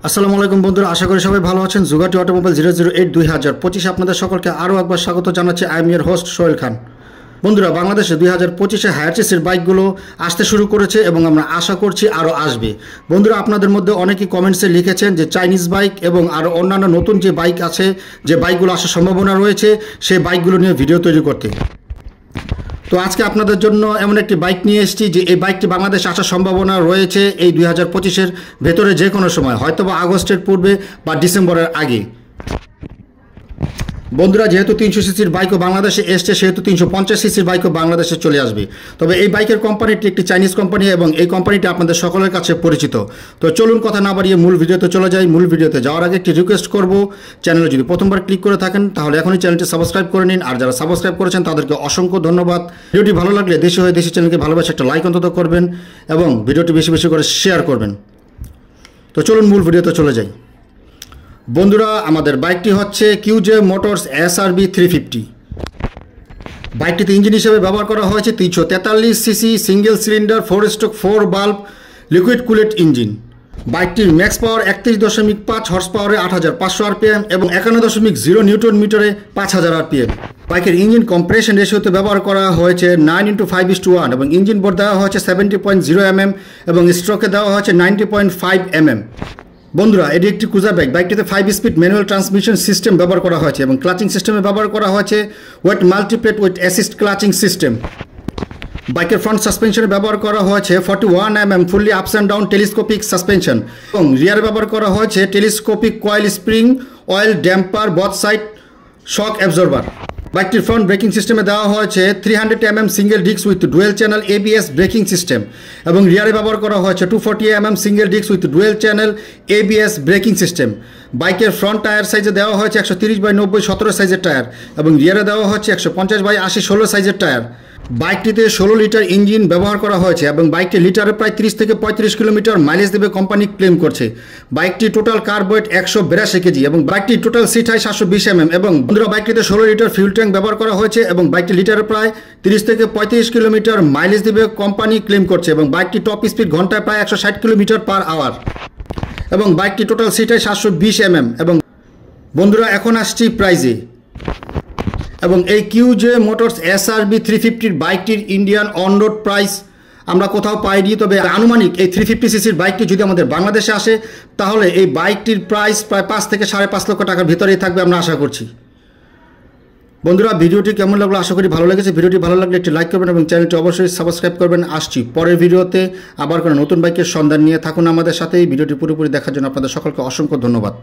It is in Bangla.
আসসালামু আলাইকুম বন্ধুরা, আশা করি সবাই ভালো আছেন। জুগাটি অটোমোবাইল 008 2025 আপনাদের সকলকে আরও একবার স্বাগত জানাচ্ছি। I am your host Sohel Khan. বন্ধুরা, বাংলাদেশে 2025-এ হায়ার চেসির বাইকগুলো আসতে শুরু করেছে এবং আমরা আশা করছি আরও আসবে। বন্ধুরা, আপনাদের মধ্যে অনেকেই কমেন্টসে লিখেছেন যে চাইনিজ বাইক এবং আরও অন্যান্য নতুন যে বাইক আছে, যে বাইকগুলো আসার সম্ভাবনা রয়েছে, সেই বাইকগুলো নিয়ে ভিডিও তৈরি করতে। তো আজকে আপনাদের জন্য এমন একটি বাইক নিয়ে এসেছি যে এই বাইকটি বাংলাদেশে আসার সম্ভাবনা রয়েছে এই 2025-এর ভেতরে যে কোনো সময়, হয়তোবা আগস্টের পূর্বে বা ডিসেম্বরের আগে। বন্ধুরা, যেহেতু 300 সিসির বাইকও বাংলাদেশে এসছে, সেহেতু 350 সিসির বাইকও বাংলাদেশে চলে আসবে। তবে এই বাইকের কোম্পানিটি একটি চাইনিজ কোম্পানি এবং এই কোম্পানিটি আপনাদের সকলের কাছে পরিচিত। তো চলুন কথা না বাড়িয়ে মূল ভিডিওতে চলে যাই। মূল ভিডিওতে যাওয়ার আগে একটি রিকোয়েস্ট করব, চ্যানেলে যদি প্রথমবার ক্লিক করে থাকেন তাহলে এখনই চ্যানেলটি সাবস্ক্রাইব করে নিন, আর যারা সাবস্ক্রাইব করেছেন তাদেরকে অসংখ্য ধন্যবাদ। ভিডিওটি ভালো লাগলে দেশি হয়ে দেশি চ্যানেলকে ভালোবাসে একটা লাইক অন্তত করবেন এবং ভিডিওটি বেশি বেশি করে শেয়ার করবেন। তো চলুন মূল ভিডিওতে চলে যাই। বন্ধুরা, আমাদের বাইকটি হচ্ছে কিউজে মোটরস SRB 350। বাইকটিতে ইঞ্জিন হিসেবে ব্যবহার করা হয়েছে 343 সিসি সিঙ্গেল সিলিন্ডার 4 বাল্ব লিকুইড কুলেট ইঞ্জিন। বাইকটির ম্যাক্স পাওয়ার 31.5 হর্স পাওয়ারে 8500 RPM এবং 51.0 নিউটন মিটারে 5000 RPM। বাইকের ইঞ্জিন কম্প্রেশন রেশিওতে ব্যবহার করা হয়েছে 9:5:1 এবং ইঞ্জিন বোর দেওয়া হয়েছে 70.0 mm এবং স্ট্রোকে দেওয়া হয়েছে 90.5 mm। বন্ধুরা, এটি একটি ক্রুজার বাইক। বাইকটিতে 5 স্পিড ম্যানুয়াল ট্রান্সমিশন সিস্টেম ব্যবহার করা হয়েছে এবং ক্লাচিং সিস্টেমে ব্যবহার করা হয়েছে wet multiplate with assist clutching system. বাইকের ফ্রন্ট সাসপেনশনে ব্যবহার করা হয়েছে 41 mm fully ups and down telescopic suspension এবং রিয়ারে ব্যবহার করা হয়েছে telescopic coil spring oil damper both side shock absorber. বাইকটির ফ্রন্ট ব্রেকিং সিস্টেমে দেওয়া হয়েছে 300 mm single disc with dual channel ABS braking system এবং রিয়ারে ব্যবহার করা হয়েছে 240 mm single disc with dual channel ABS braking system. বাইকের ফ্রন্ট টায়ার সাইজে দেওয়া হয়েছে 130/90 17 সাইজের টায়ার এবং রিয়ারে দেওয়া হচ্ছে 150/80 16 সাইজের টায়ার। বাইকটিতে 16 লিটার ইঞ্জিন ব্যবহার করা হয়েছে এবং বাইকটি লিটারে প্রায় 30 থেকে 35 কিলোমিটার মাইলেজ দেবে কোম্পানি ক্লেম করছে। বাইকটি টোটাল কার্ব ওয়েট 182 কেজি এবং বাইকটি টোটাল সিট হাই 720 mm এবং বন্ধুরা, বাইকটিতে 16 লিটার ফিউল ট্যাঙ্ক ব্যবহার করা হয়েছে এবং বাইকটি লিটারে প্রায় 30 থেকে 35 কিলোমিটার মাইলেজ দেবে কোম্পানি ক্লেম করছে এবং বাইকটি টপ স্পিড ঘন্টায় প্রায় 160 কিলোমিটার পার আওয়ার এবং বাইকটি টোটাল সিট হাই 720 mm। এবং বন্ধুরা, এখন আসছি প্রাইজে। এবং এই কিউজে মোটরস SRB 350 বাইকটির ইন্ডিয়ান অন রোড প্রাইস আমরা কোথাও পাইনি, তবে আনুমানিক এই 350 সিসির বাইকটি যদি আমাদের বাংলাদেশে আসে তাহলে এই বাইকটির প্রাইস প্রায় 5 থেকে 5.5 লক্ষ টাকার ভিতরেই থাকবে আমরা আশা করছি। বন্ধুরা, ভিডিওটি কেমন লাগলো? আশা করি ভালো লেগেছে। ভিডিওটি ভালো লাগলে একটি লাইক করবেন এবং চ্যানেলটি অবশ্যই সাবস্ক্রাইব করবেন। আসছি পরের ভিডিওতে আবার কোনো নতুন বাইকের সন্ধান নিয়ে। থাকুন আমাদের সাথে। এই ভিডিওটি পুরোপুরি দেখার জন্য আপনাদের সকলকে অসংখ্য ধন্যবাদ।